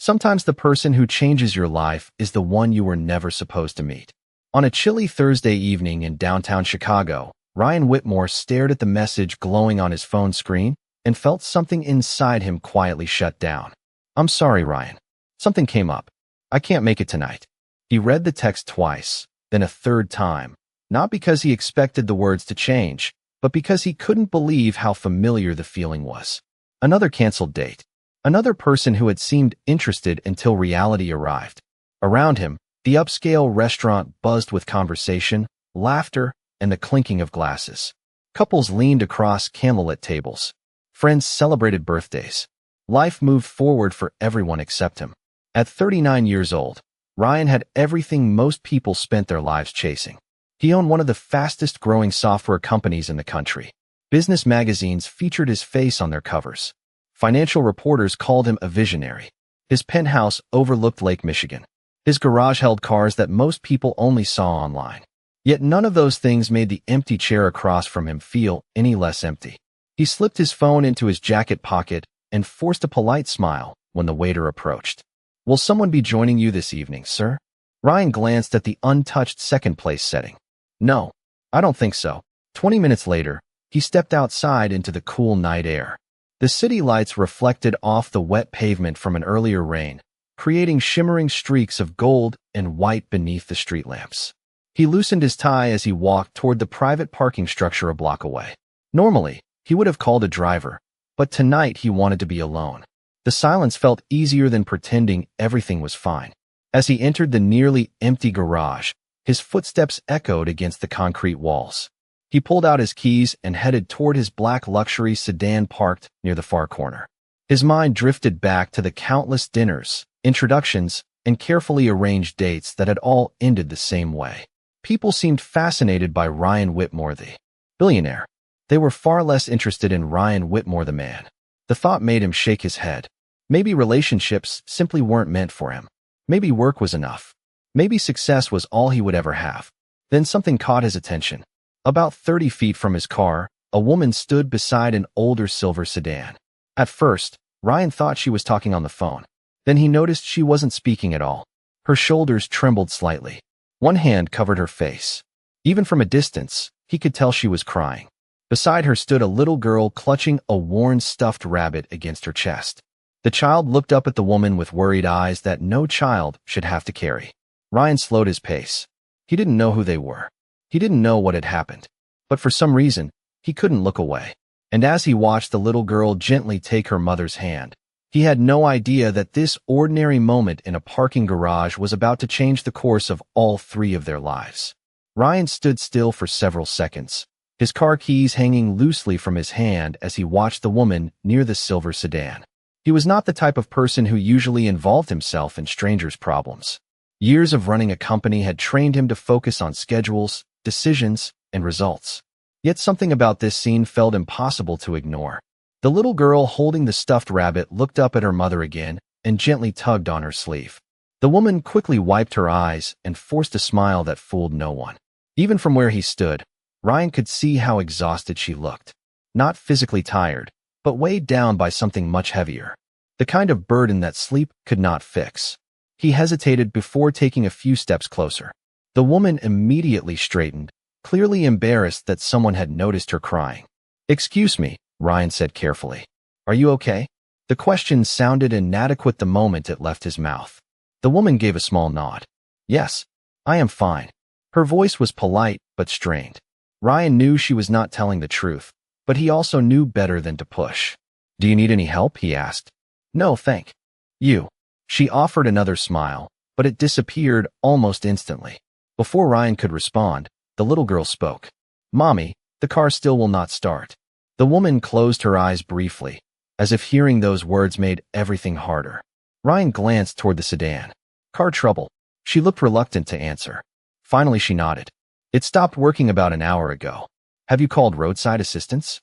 Sometimes the person who changes your life is the one you were never supposed to meet. On a chilly Thursday evening in downtown Chicago, Ryan Whitmore stared at the message glowing on his phone screen and felt something inside him quietly shut down. "I'm sorry, Ryan. Something came up. I can't make it tonight." He read the text twice, then a third time, not because he expected the words to change, but because he couldn't believe how familiar the feeling was. Another canceled date. Another person who had seemed interested until reality arrived. Around him, the upscale restaurant buzzed with conversation, laughter, and the clinking of glasses. Couples leaned across candlelit tables. Friends celebrated birthdays. Life moved forward for everyone except him. At 39 years old, Ryan had everything most people spent their lives chasing. He owned one of the fastest-growing software companies in the country. Business magazines featured his face on their covers. Financial reporters called him a visionary. His penthouse overlooked Lake Michigan. His garage held cars that most people only saw online. Yet none of those things made the empty chair across from him feel any less empty. He slipped his phone into his jacket pocket and forced a polite smile when the waiter approached. "Will someone be joining you this evening, sir?" Ryan glanced at the untouched second-place setting. "No, I don't think so." 20 minutes later, he stepped outside into the cool night air. The city lights reflected off the wet pavement from an earlier rain, creating shimmering streaks of gold and white beneath the street lamps. He loosened his tie as he walked toward the private parking structure a block away. Normally, he would have called a driver, but tonight he wanted to be alone. The silence felt easier than pretending everything was fine. As he entered the nearly empty garage, his footsteps echoed against the concrete walls. He pulled out his keys and headed toward his black luxury sedan parked near the far corner. His mind drifted back to the countless dinners, introductions, and carefully arranged dates that had all ended the same way. People seemed fascinated by Ryan Whitmore, the billionaire. They were far less interested in Ryan Whitmore, the man. The thought made him shake his head. Maybe relationships simply weren't meant for him. Maybe work was enough. Maybe success was all he would ever have. Then something caught his attention. About 30 feet from his car, a woman stood beside an older silver sedan. At first, Ryan thought she was talking on the phone. Then he noticed she wasn't speaking at all. Her shoulders trembled slightly. One hand covered her face. Even from a distance, he could tell she was crying. Beside her stood a little girl clutching a worn stuffed rabbit against her chest. The child looked up at the woman with worried eyes that no child should have to carry. Ryan slowed his pace. He didn't know who they were. He didn't know what had happened. But for some reason, he couldn't look away. And as he watched the little girl gently take her mother's hand, he had no idea that this ordinary moment in a parking garage was about to change the course of all three of their lives. Ryan stood still for several seconds, his car keys hanging loosely from his hand as he watched the woman near the silver sedan. He was not the type of person who usually involved himself in strangers' problems. Years of running a company had trained him to focus on schedules, decisions, and results. Yet something about this scene felt impossible to ignore. The little girl holding the stuffed rabbit looked up at her mother again and gently tugged on her sleeve. The woman quickly wiped her eyes and forced a smile that fooled no one. Even from where he stood, Ryan could see how exhausted she looked. Not physically tired, but weighed down by something much heavier. The kind of burden that sleep could not fix. He hesitated before taking a few steps closer. The woman immediately straightened, clearly embarrassed that someone had noticed her crying. "Excuse me," Ryan said carefully. "Are you okay?" The question sounded inadequate the moment it left his mouth. The woman gave a small nod. "Yes, I am fine." Her voice was polite but strained. Ryan knew she was not telling the truth, but he also knew better than to push. "Do you need any help?" he asked. "No, thank you." She offered another smile, but it disappeared almost instantly. Before Ryan could respond, the little girl spoke. "Mommy, the car still will not start." The woman closed her eyes briefly, as if hearing those words made everything harder. Ryan glanced toward the sedan. "Car trouble." She looked reluctant to answer. Finally, she nodded. "It stopped working about an hour ago. Have you called roadside assistance?"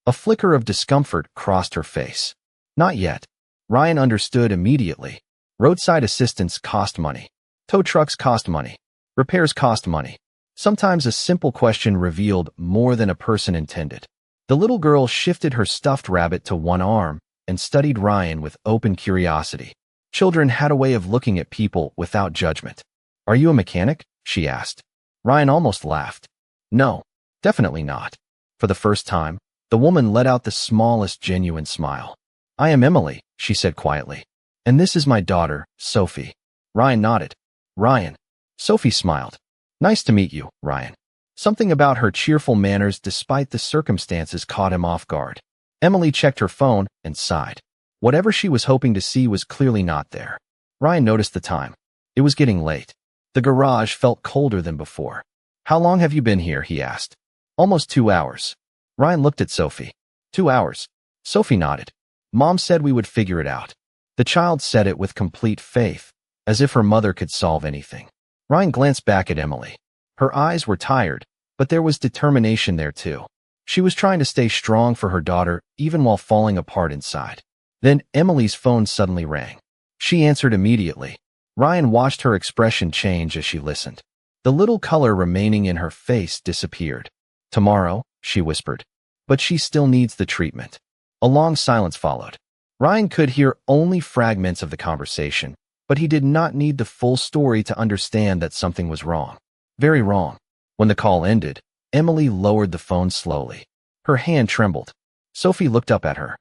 A flicker of discomfort crossed her face. "Not yet." Ryan understood immediately. Roadside assistance cost money. Tow trucks cost money. Repairs cost money. Sometimes a simple question revealed more than a person intended. The little girl shifted her stuffed rabbit to one arm and studied Ryan with open curiosity. Children had a way of looking at people without judgment. Are you a mechanic? She asked. Ryan almost laughed. No, definitely not. For the first time, the woman let out the smallest genuine smile. I am Emily, she said quietly. And this is my daughter, Sophie. Ryan nodded. Ryan. Sophie smiled. Nice to meet you, Ryan. Something about her cheerful manners despite the circumstances caught him off guard. Emily checked her phone and sighed. Whatever she was hoping to see was clearly not there. Ryan noticed the time. It was getting late. The garage felt colder than before. How long have you been here? He asked. Almost 2 hours. Ryan looked at Sophie. 2 hours. Sophie nodded. Mom said we would figure it out. The child said it with complete faith, as if her mother could solve anything. Ryan glanced back at Emily. Her eyes were tired, but there was determination there too. She was trying to stay strong for her daughter, even while falling apart inside. Then Emily's phone suddenly rang. She answered immediately. Ryan watched her expression change as she listened. The little color remaining in her face disappeared. Tomorrow, she whispered. But she still needs the treatment. A long silence followed. Ryan could hear only fragments of the conversation, but he did not need the full story to understand that something was wrong. Very wrong. When the call ended, Emily lowered the phone slowly. Her hand trembled. Sophie looked up at her.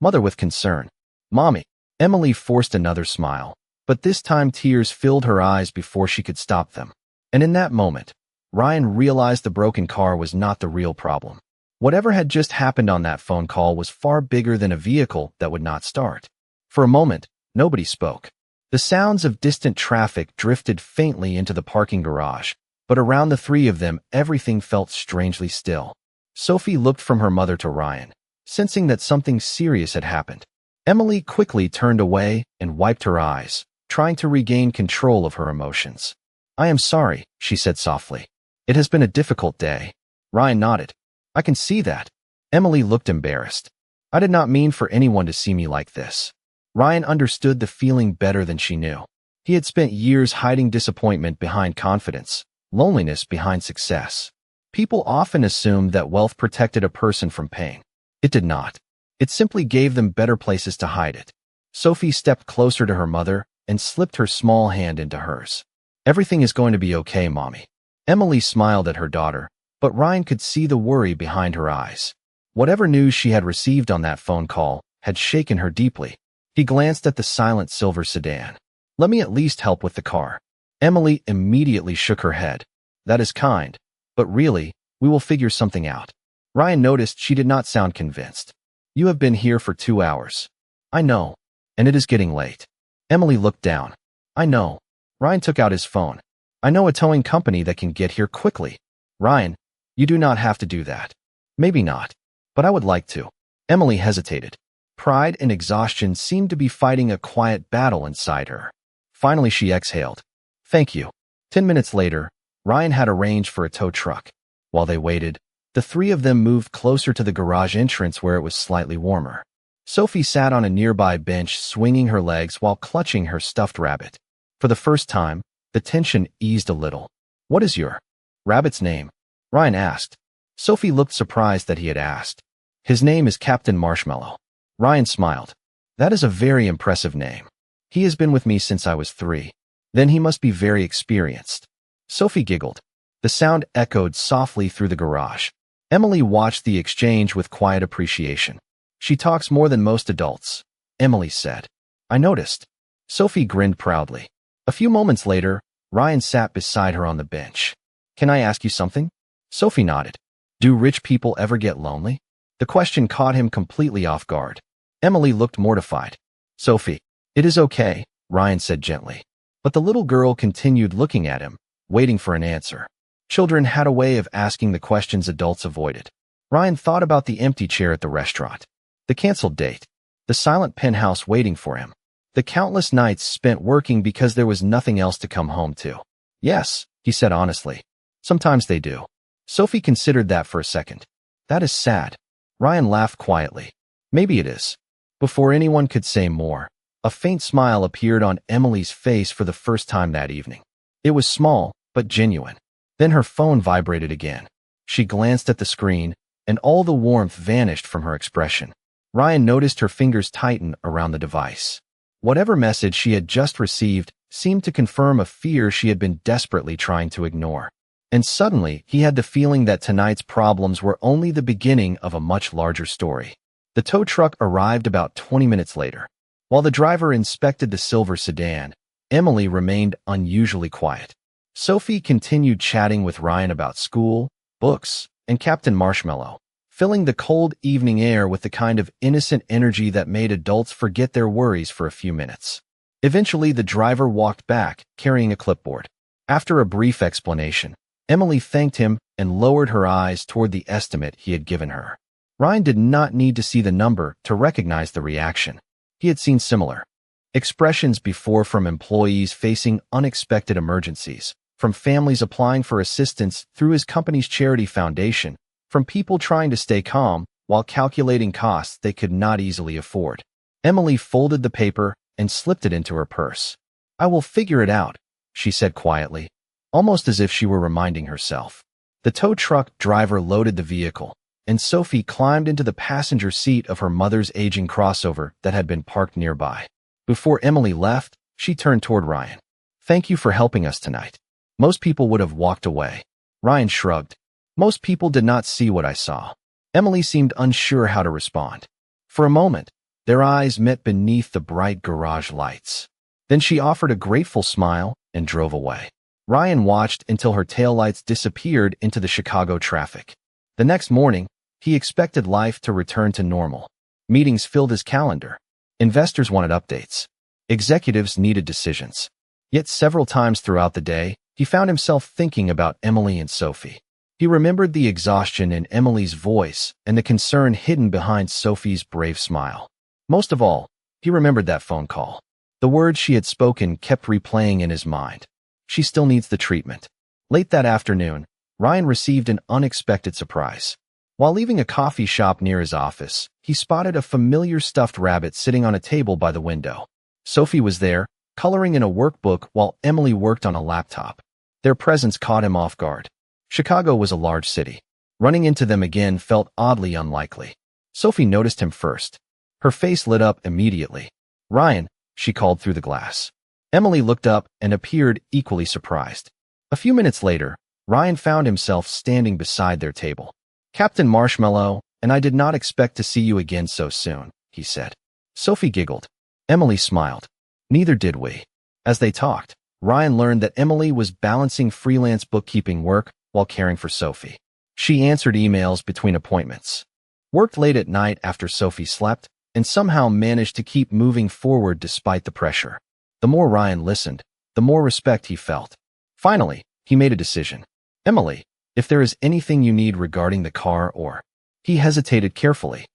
Mother with concern. Mommy. Emily forced another smile, but this time tears filled her eyes before she could stop them. And in that moment, Ryan realized the broken car was not the real problem. Whatever had just happened on that phone call was far bigger than a vehicle that would not start. For a moment, nobody spoke. The sounds of distant traffic drifted faintly into the parking garage, but around the three of them, everything felt strangely still. Sophie looked from her mother to Ryan, sensing that something serious had happened. Emily quickly turned away and wiped her eyes, trying to regain control of her emotions. I am sorry, she said softly. It has been a difficult day. Ryan nodded. I can see that. Emily looked embarrassed. I did not mean for anyone to see me like this. Ryan understood the feeling better than she knew. He had spent years hiding disappointment behind confidence, loneliness behind success. People often assumed that wealth protected a person from pain. It did not. It simply gave them better places to hide it. Sophie stepped closer to her mother and slipped her small hand into hers. Everything is going to be okay, Mommy. Emily smiled at her daughter, but Ryan could see the worry behind her eyes. Whatever news she had received on that phone call had shaken her deeply. He glanced at the silent silver sedan. Let me at least help with the car. Emily immediately shook her head. That is kind, but really, we will figure something out. Ryan noticed she did not sound convinced. You have been here for 2 hours. I know, and it is getting late. Emily looked down. I know. Ryan took out his phone. I know a towing company that can get here quickly. Ryan, you do not have to do that. Maybe not, but I would like to. Emily hesitated. Pride and exhaustion seemed to be fighting a quiet battle inside her. Finally, she exhaled. Thank you. 10 minutes later, Ryan had arranged for a tow truck. While they waited, the three of them moved closer to the garage entrance where it was slightly warmer. Sophie sat on a nearby bench, swinging her legs while clutching her stuffed rabbit. For the first time, the tension eased a little. What is your rabbit's name? Ryan asked. Sophie looked surprised that he had asked. His name is Captain Marshmallow. Ryan smiled. That is a very impressive name. He has been with me since I was 3. Then he must be very experienced. Sophie giggled. The sound echoed softly through the garage. Emily watched the exchange with quiet appreciation. She talks more than most adults, Emily said. I noticed. Sophie grinned proudly. A few moments later, Ryan sat beside her on the bench. Can I ask you something? Sophie nodded. Do rich people ever get lonely? The question caught him completely off guard. Emily looked mortified. Sophie, it is okay, Ryan said gently. But the little girl continued looking at him, waiting for an answer. Children had a way of asking the questions adults avoided. Ryan thought about the empty chair at the restaurant, the canceled date, the silent penthouse waiting for him, the countless nights spent working because there was nothing else to come home to. Yes, he said honestly. Sometimes they do. Sophie considered that for a second. That is sad. Ryan laughed quietly. Maybe it is. Before anyone could say more, a faint smile appeared on Emily's face for the first time that evening. It was small, but genuine. Then her phone vibrated again. She glanced at the screen, and all the warmth vanished from her expression. Ryan noticed her fingers tighten around the device. Whatever message she had just received seemed to confirm a fear she had been desperately trying to ignore. And suddenly, he had the feeling that tonight's problems were only the beginning of a much larger story. The tow truck arrived about 20 minutes later. While the driver inspected the silver sedan, Emily remained unusually quiet. Sophie continued chatting with Ryan about school, books, and Captain Marshmallow, filling the cold evening air with the kind of innocent energy that made adults forget their worries for a few minutes. Eventually, the driver walked back, carrying a clipboard. After a brief explanation, Emily thanked him and lowered her eyes toward the estimate he had given her. Ryan did not need to see the number to recognize the reaction. He had seen similar expressions before from employees facing unexpected emergencies, from families applying for assistance through his company's charity foundation, from people trying to stay calm while calculating costs they could not easily afford. Emily folded the paper and slipped it into her purse. "I will figure it out," she said quietly, almost as if she were reminding herself. The tow truck driver loaded the vehicle, and Sophie climbed into the passenger seat of her mother's aging crossover that had been parked nearby. Before Emily left, she turned toward Ryan. "Thank you for helping us tonight. Most people would have walked away." Ryan shrugged. "Most people did not see what I saw." Emily seemed unsure how to respond. For a moment, their eyes met beneath the bright garage lights. Then she offered a grateful smile and drove away. Ryan watched until her taillights disappeared into the Chicago traffic. The next morning, he expected life to return to normal. Meetings filled his calendar. Investors wanted updates. Executives needed decisions. Yet several times throughout the day, he found himself thinking about Emily and Sophie. He remembered the exhaustion in Emily's voice and the concern hidden behind Sophie's brave smile. Most of all, he remembered that phone call. The words she had spoken kept replaying in his mind. She still needs the treatment. Late that afternoon, Ryan received an unexpected surprise. While leaving a coffee shop near his office, he spotted a familiar stuffed rabbit sitting on a table by the window. Sophie was there, coloring in a workbook while Emily worked on a laptop. Their presence caught him off guard. Chicago was a large city. Running into them again felt oddly unlikely. Sophie noticed him first. Her face lit up immediately. "Ryan," she called through the glass. Emily looked up and appeared equally surprised. A few minutes later, Ryan found himself standing beside their table. "Captain Marshmallow, and I did not expect to see you again so soon," he said. Sophie giggled. Emily smiled. Neither did we. As they talked, Ryan learned that Emily was balancing freelance bookkeeping work while caring for Sophie. She answered emails between appointments, worked late at night after Sophie slept, and somehow managed to keep moving forward despite the pressure. The more Ryan listened, the more respect he felt. Finally, he made a decision. "Emily, if there is anything you need regarding the car or—" He hesitated carefully.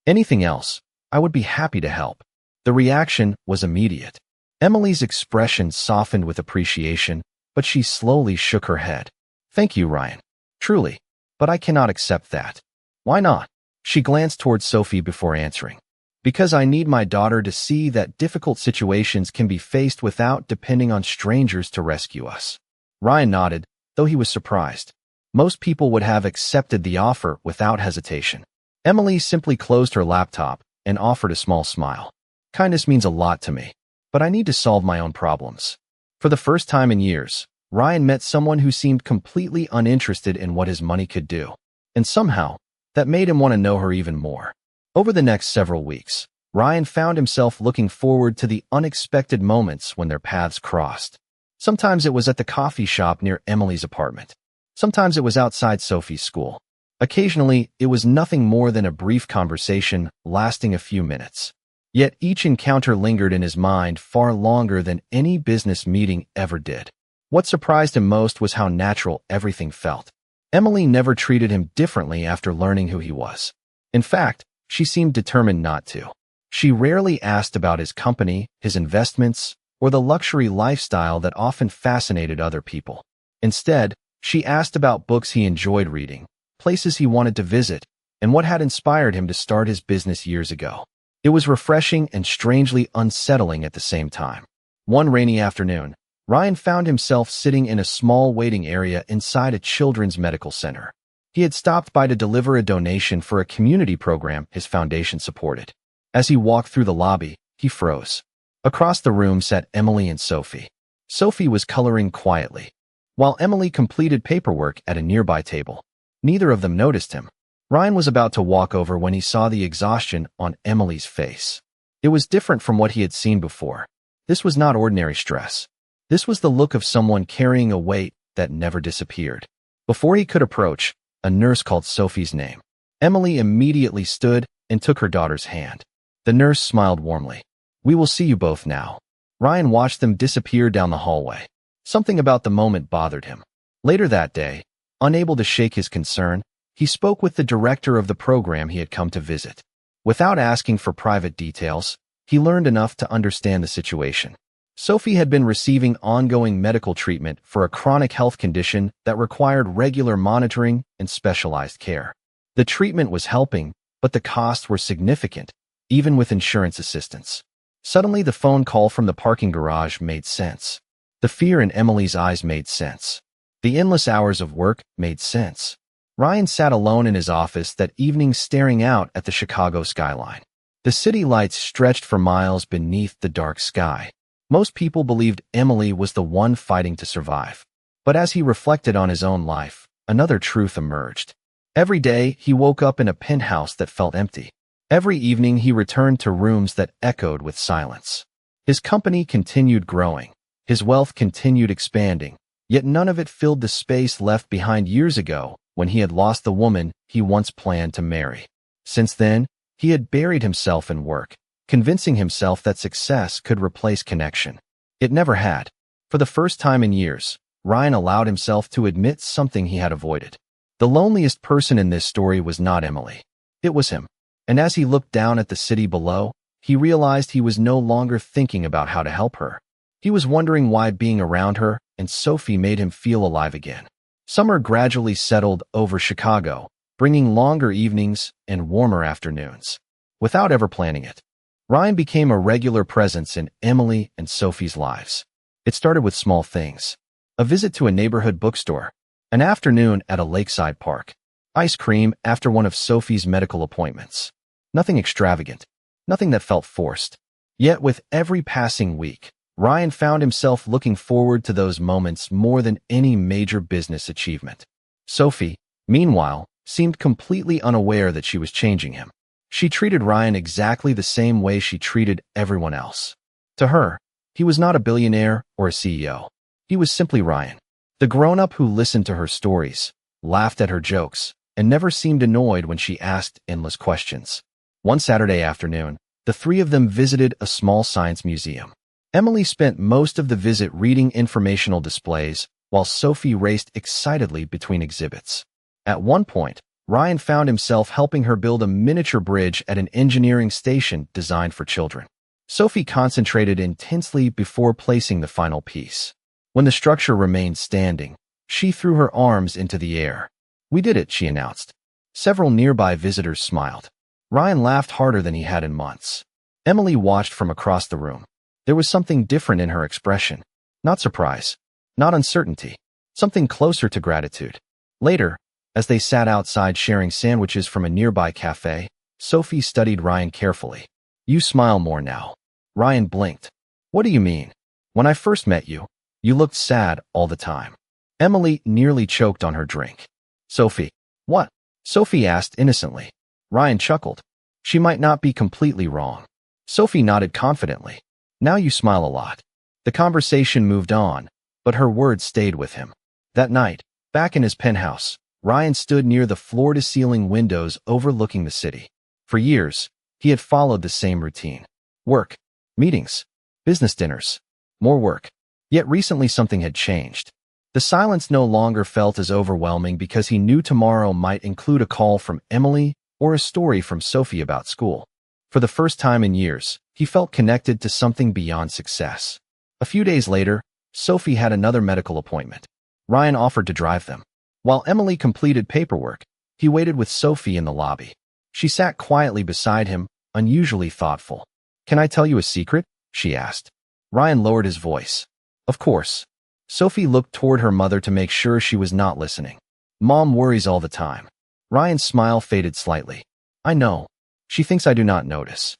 "Anything else, I would be happy to help." The reaction was immediate. Emily's expression softened with appreciation, but she slowly shook her head. "Thank you, Ryan. Truly. But I cannot accept that." "Why not?" She glanced toward Sophie before answering. "Because I need my daughter to see that difficult situations can be faced without depending on strangers to rescue us." Ryan nodded, though he was surprised. Most people would have accepted the offer without hesitation. Emily simply closed her laptop and offered a small smile. "Kindness means a lot to me, but I need to solve my own problems." For the first time in years, Ryan met someone who seemed completely uninterested in what his money could do. And somehow, that made him want to know her even more. Over the next several weeks, Ryan found himself looking forward to the unexpected moments when their paths crossed. Sometimes it was at the coffee shop near Emily's apartment. Sometimes it was outside Sophie's school. Occasionally, it was nothing more than a brief conversation lasting a few minutes. Yet each encounter lingered in his mind far longer than any business meeting ever did. What surprised him most was how natural everything felt. Emily never treated him differently after learning who he was. In fact, she seemed determined not to. She rarely asked about his company, his investments, or the luxury lifestyle that often fascinated other people. Instead, she asked about books he enjoyed reading, places he wanted to visit, and what had inspired him to start his business years ago. It was refreshing and strangely unsettling at the same time. One rainy afternoon, Ryan found himself sitting in a small waiting area inside a children's medical center. He had stopped by to deliver a donation for a community program his foundation supported. As he walked through the lobby, he froze. Across the room sat Emily and Sophie. Sophie was coloring quietly, while Emily completed paperwork at a nearby table. Neither of them noticed him. Ryan was about to walk over when he saw the exhaustion on Emily's face. It was different from what he had seen before. This was not ordinary stress. This was the look of someone carrying a weight that never disappeared. Before he could approach, a nurse called Sophie's name. Emily immediately stood and took her daughter's hand. The nurse smiled warmly. "We will see you both now." Ryan watched them disappear down the hallway. Something about the moment bothered him. Later that day, unable to shake his concern, he spoke with the director of the program he had come to visit. Without asking for private details, he learned enough to understand the situation. Sophie had been receiving ongoing medical treatment for a chronic health condition that required regular monitoring and specialized care. The treatment was helping, but the costs were significant, even with insurance assistance. Suddenly, the phone call from the parking garage made sense. The fear in Emily's eyes made sense. The endless hours of work made sense. Ryan sat alone in his office that evening staring out at the Chicago skyline. The city lights stretched for miles beneath the dark sky. Most people believed Emily was the one fighting to survive. But as he reflected on his own life, another truth emerged. Every day, he woke up in a penthouse that felt empty. Every evening, he returned to rooms that echoed with silence. His company continued growing. His wealth continued expanding, yet none of it filled the space left behind years ago when he had lost the woman he once planned to marry. Since then, he had buried himself in work, convincing himself that success could replace connection. It never had. For the first time in years, Ryan allowed himself to admit something he had avoided. The loneliest person in this story was not Emily. It was him. And as he looked down at the city below, he realized he was no longer thinking about how to help her. He was wondering why being around her and Sophie made him feel alive again. Summer gradually settled over Chicago, bringing longer evenings and warmer afternoons. Without ever planning it, Ryan became a regular presence in Emily and Sophie's lives. It started with small things. A visit to a neighborhood bookstore, an afternoon at a lakeside park, ice cream after one of Sophie's medical appointments. Nothing extravagant, nothing that felt forced. Yet with every passing week, Ryan found himself looking forward to those moments more than any major business achievement. Sophie, meanwhile, seemed completely unaware that she was changing him. She treated Ryan exactly the same way she treated everyone else. To her, he was not a billionaire or a CEO. He was simply Ryan, the grown-up who listened to her stories, laughed at her jokes, and never seemed annoyed when she asked endless questions. One Saturday afternoon, the three of them visited a small science museum. Emily spent most of the visit reading informational displays, while Sophie raced excitedly between exhibits. At one point, Ryan found himself helping her build a miniature bridge at an engineering station designed for children. Sophie concentrated intensely before placing the final piece. When the structure remained standing, she threw her arms into the air. "We did it," she announced. Several nearby visitors smiled. Ryan laughed harder than he had in months. Emily watched from across the room. There was something different in her expression. Not surprise, not uncertainty, something closer to gratitude. Later, as they sat outside sharing sandwiches from a nearby cafe, Sophie studied Ryan carefully. "You smile more now." Ryan blinked. "What do you mean? When I first met you, you looked sad all the time." Emily nearly choked on her drink. "Sophie, what?" Sophie asked innocently. Ryan chuckled. She might not be completely wrong. Sophie nodded confidently. "Now you smile a lot." The conversation moved on, but her words stayed with him. That night, back in his penthouse, Ryan stood near the floor-to-ceiling windows overlooking the city. For years, he had followed the same routine. Work, meetings, business dinners, more work. Yet recently something had changed. The silence no longer felt as overwhelming because he knew tomorrow might include a call from Emily or a story from Sophie about school. For the first time in years, he felt connected to something beyond success. A few days later, Sophie had another medical appointment. Ryan offered to drive them. While Emily completed paperwork, he waited with Sophie in the lobby. She sat quietly beside him, unusually thoughtful. "Can I tell you a secret?" she asked. Ryan lowered his voice. "Of course." Sophie looked toward her mother to make sure she was not listening. "Mom worries all the time." Ryan's smile faded slightly. "I know. She thinks I do not notice."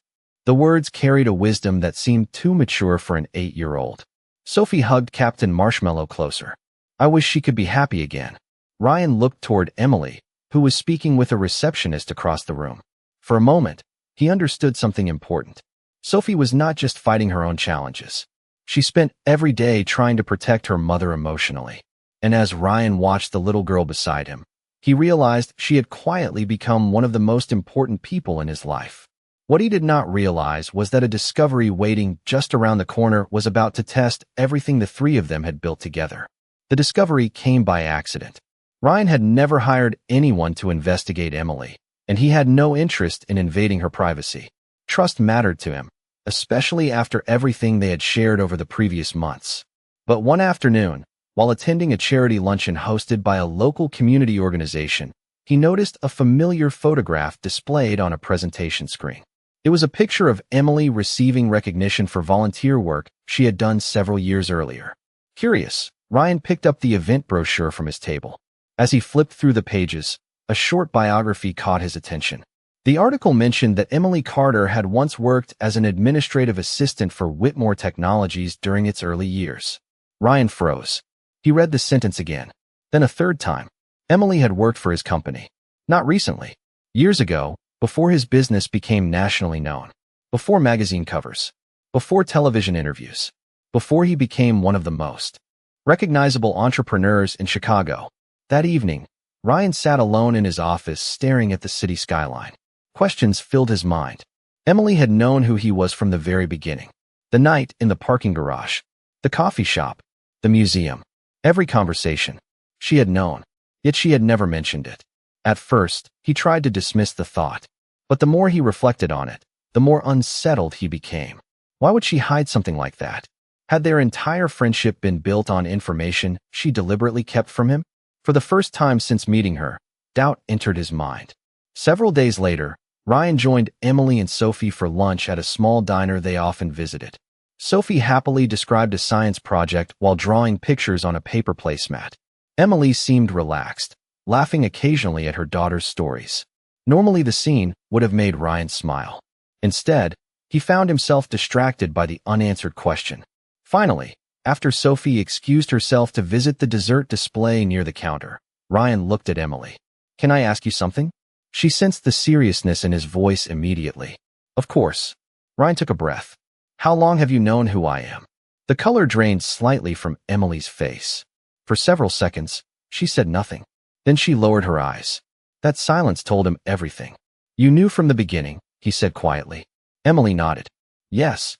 The words carried a wisdom that seemed too mature for an 8-year-old. Sophie hugged Captain Marshmallow closer. I wish she could be happy again. Ryan looked toward Emily, who was speaking with a receptionist across the room. For a moment, he understood something important. Sophie was not just fighting her own challenges. She spent every day trying to protect her mother emotionally. And as Ryan watched the little girl beside him, he realized she had quietly become one of the most important people in his life. What he did not realize was that a discovery waiting just around the corner was about to test everything the three of them had built together. The discovery came by accident. Ryan had never hired anyone to investigate Emily, and he had no interest in invading her privacy. Trust mattered to him, especially after everything they had shared over the previous months. But one afternoon, while attending a charity luncheon hosted by a local community organization, he noticed a familiar photograph displayed on a presentation screen. It was a picture of Emily receiving recognition for volunteer work she had done several years earlier. Curious, Ryan picked up the event brochure from his table. As he flipped through the pages, a short biography caught his attention. The article mentioned that Emily Carter had once worked as an administrative assistant for Whitmore Technologies during its early years. Ryan froze. He read the sentence again, then a third time. Emily had worked for his company. Not recently. Years ago, before his business became nationally known. Before magazine covers. Before television interviews. Before he became one of the most recognizable entrepreneurs in Chicago. That evening, Ryan sat alone in his office staring at the city skyline. Questions filled his mind. Emily had known who he was from the very beginning. The night in the parking garage. The coffee shop. The museum. Every conversation. She had known, yet she had never mentioned it. At first, he tried to dismiss the thought. But the more he reflected on it, the more unsettled he became. Why would she hide something like that? Had their entire friendship been built on information she deliberately kept from him? For the first time since meeting her, doubt entered his mind. Several days later, Ryan joined Emily and Sophie for lunch at a small diner they often visited. Sophie happily described a science project while drawing pictures on a paper placemat. Emily seemed relaxed, laughing occasionally at her daughter's stories. Normally the scene would have made Ryan smile. Instead, he found himself distracted by the unanswered question. Finally, after Sophie excused herself to visit the dessert display near the counter, Ryan looked at Emily. Can I ask you something? She sensed the seriousness in his voice immediately. Of course. Ryan took a breath. How long have you known who I am? The color drained slightly from Emily's face. For several seconds, she said nothing. Then she lowered her eyes. That silence told him everything. You knew from the beginning, he said quietly. Emily nodded. Yes.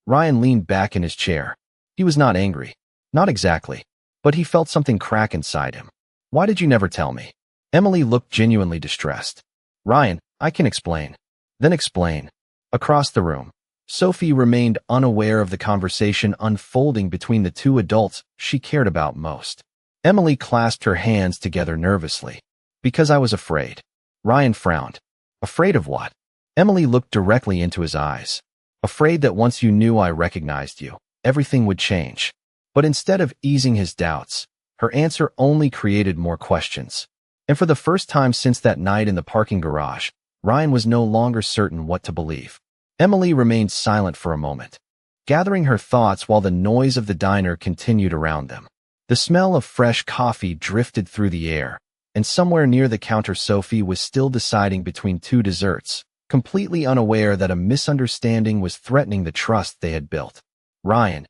Ryan leaned back in his chair. He was not angry. Not exactly. But he felt something crack inside him. Why did you never tell me? Emily looked genuinely distressed. Ryan, I can explain. Then explain. Across the room, Sophie remained unaware of the conversation unfolding between the two adults she cared about most. Emily clasped her hands together nervously. Because I was afraid. Ryan frowned. Afraid of what? Emily looked directly into his eyes. Afraid that once you knew I recognized you, everything would change. But instead of easing his doubts, her answer only created more questions. And for the first time since that night in the parking garage, Ryan was no longer certain what to believe. Emily remained silent for a moment, gathering her thoughts while the noise of the diner continued around them. The smell of fresh coffee drifted through the air, and somewhere near the counter Sophie was still deciding between two desserts, completely unaware that a misunderstanding was threatening the trust they had built. Ryan,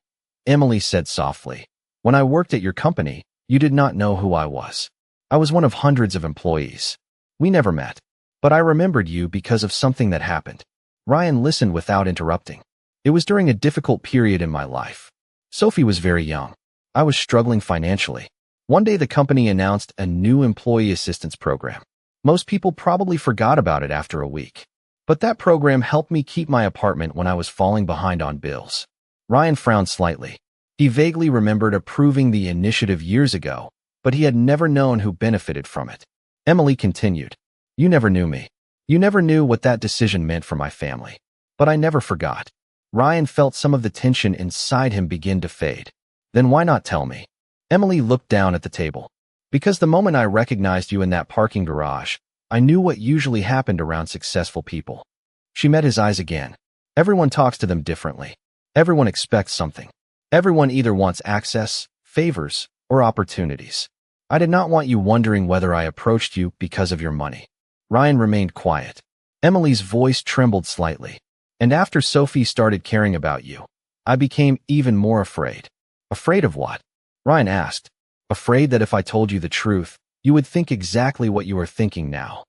Emily said softly, when I worked at your company, you did not know who I was. I was one of hundreds of employees. We never met, but I remembered you because of something that happened. Ryan listened without interrupting. It was during a difficult period in my life. Sophie was very young. I was struggling financially. One day the company announced a new employee assistance program. Most people probably forgot about it after a week. But that program helped me keep my apartment when I was falling behind on bills. Ryan frowned slightly. He vaguely remembered approving the initiative years ago, but he had never known who benefited from it. Emily continued. You never knew me. You never knew what that decision meant for my family. But I never forgot. Ryan felt some of the tension inside him begin to fade. Then why not tell me? Emily looked down at the table. Because the moment I recognized you in that parking garage, I knew what usually happened around successful people. She met his eyes again. Everyone talks to them differently. Everyone expects something. Everyone either wants access, favors, or opportunities. I did not want you wondering whether I approached you because of your money. Ryan remained quiet. Emily's voice trembled slightly. And after Sophie started caring about you, I became even more afraid. Afraid of what? Ryan asked. Afraid that if I told you the truth, you would think exactly what you are thinking now.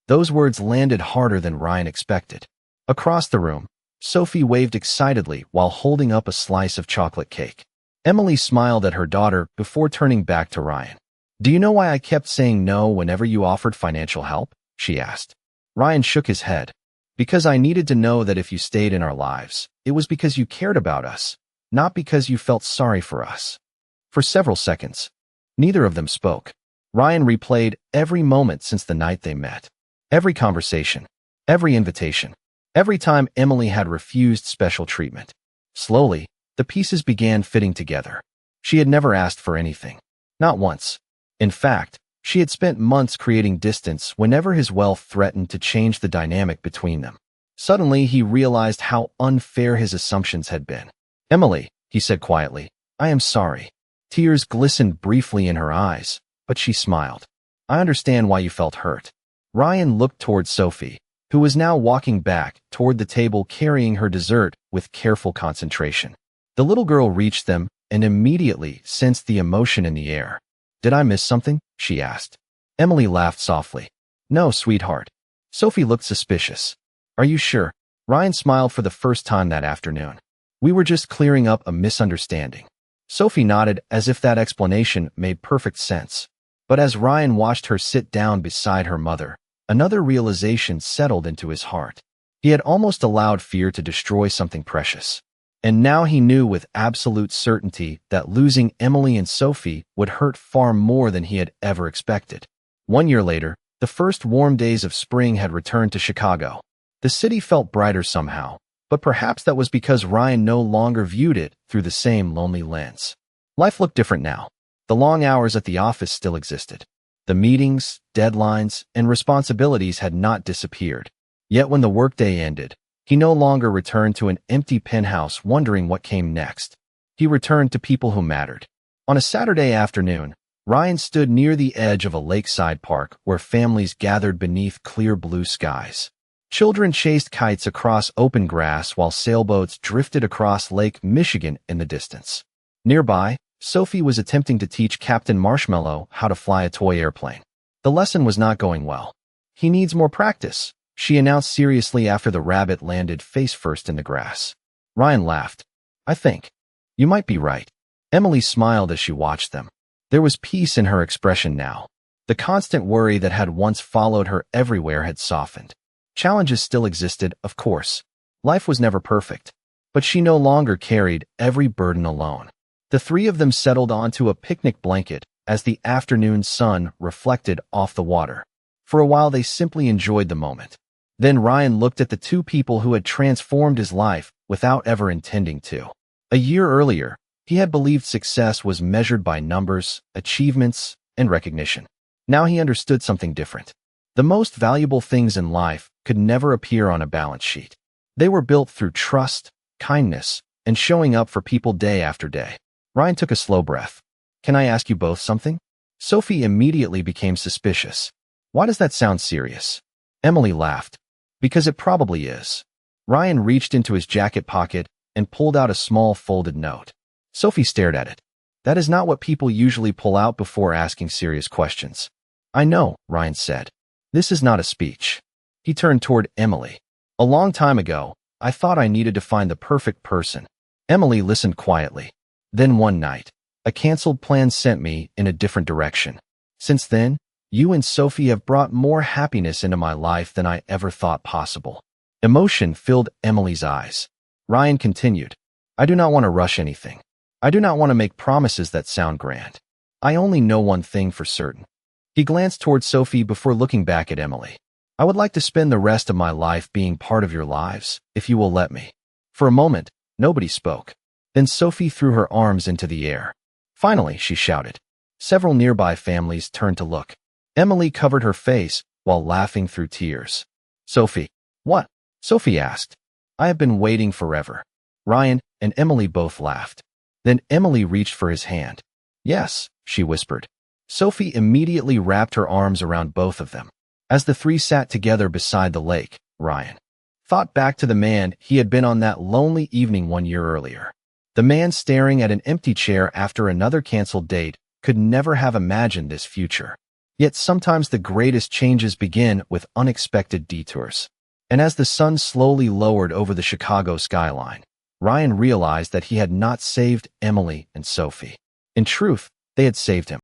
Those words landed harder than Ryan expected. Across the room, Sophie waved excitedly while holding up a slice of chocolate cake. Emily smiled at her daughter before turning back to Ryan. Do you know why I kept saying no whenever you offered financial help? She asked. Ryan shook his head. Because I needed to know that if you stayed in our lives, it was because you cared about us, not because you felt sorry for us. For several seconds, neither of them spoke. Ryan replayed every moment since the night they met. Every conversation, every invitation, every time Emily had refused special treatment. Slowly, the pieces began fitting together. She had never asked for anything. Not once. In fact, she had spent months creating distance whenever his wealth threatened to change the dynamic between them. Suddenly, he realized how unfair his assumptions had been. Emily, he said quietly, I am sorry. Tears glistened briefly in her eyes, but she smiled. I understand why you felt hurt. Ryan looked toward Sophie, who was now walking back toward the table carrying her dessert with careful concentration. The little girl reached them and immediately sensed the emotion in the air. Did I miss something? She asked. Emily laughed softly. No, sweetheart. Sophie looked suspicious. Are you sure? Ryan smiled for the first time that afternoon. We were just clearing up a misunderstanding. Sophie nodded as if that explanation made perfect sense. But as Ryan watched her sit down beside her mother, another realization settled into his heart. He had almost allowed fear to destroy something precious. And now he knew with absolute certainty that losing Emily and Sophie would hurt far more than he had ever expected. 1 year later, the first warm days of spring had returned to Chicago. The city felt brighter somehow, but perhaps that was because Ryan no longer viewed it through the same lonely lens. Life looked different now. The long hours at the office still existed. The meetings, deadlines, and responsibilities had not disappeared. Yet when the workday ended, he no longer returned to an empty penthouse wondering what came next. He returned to people who mattered. On a Saturday afternoon, Ryan stood near the edge of a lakeside park where families gathered beneath clear blue skies. Children chased kites across open grass while sailboats drifted across Lake Michigan in the distance. Nearby, Sophie was attempting to teach Captain Marshmallow how to fly a toy airplane. The lesson was not going well. He needs more practice, she announced seriously after the rabbit landed face first in the grass. Ryan laughed. I think. You might be right. Emily smiled as she watched them. There was peace in her expression now. The constant worry that had once followed her everywhere had softened. Challenges still existed, of course. Life was never perfect. But she no longer carried every burden alone. The three of them settled onto a picnic blanket as the afternoon sun reflected off the water. For a while they simply enjoyed the moment. Then Ryan looked at the two people who had transformed his life without ever intending to. A year earlier, he had believed success was measured by numbers, achievements, and recognition. Now he understood something different. The most valuable things in life could never appear on a balance sheet. They were built through trust, kindness, and showing up for people day after day. Ryan took a slow breath. Can I ask you both something? Sophie immediately became suspicious. Why does that sound serious? Emily laughed. Because it probably is. Ryan reached into his jacket pocket and pulled out a small folded note. Sophie stared at it. That is not what people usually pull out before asking serious questions. I know, Ryan said. This is not a speech. He turned toward Emily. A long time ago, I thought I needed to find the perfect person. Emily listened quietly. Then one night, a canceled plan sent me in a different direction. Since then, you and Sophie have brought more happiness into my life than I ever thought possible. Emotion filled Emily's eyes. Ryan continued. I do not want to rush anything. I do not want to make promises that sound grand. I only know one thing for certain. He glanced toward Sophie before looking back at Emily. I would like to spend the rest of my life being part of your lives, if you will let me. For a moment, nobody spoke. Then Sophie threw her arms into the air. Finally, she shouted. Several nearby families turned to look. Emily covered her face while laughing through tears. Sophie. What? Sophie asked. I have been waiting forever. Ryan and Emily both laughed. Then Emily reached for his hand. Yes, she whispered. Sophie immediately wrapped her arms around both of them. As the three sat together beside the lake, Ryan thought back to the man he had been on that lonely evening 1 year earlier. The man staring at an empty chair after another canceled date could never have imagined this future. Yet sometimes the greatest changes begin with unexpected detours. And as the sun slowly lowered over the Chicago skyline, Ryan realized that he had not saved Emily and Sophie. In truth, they had saved him.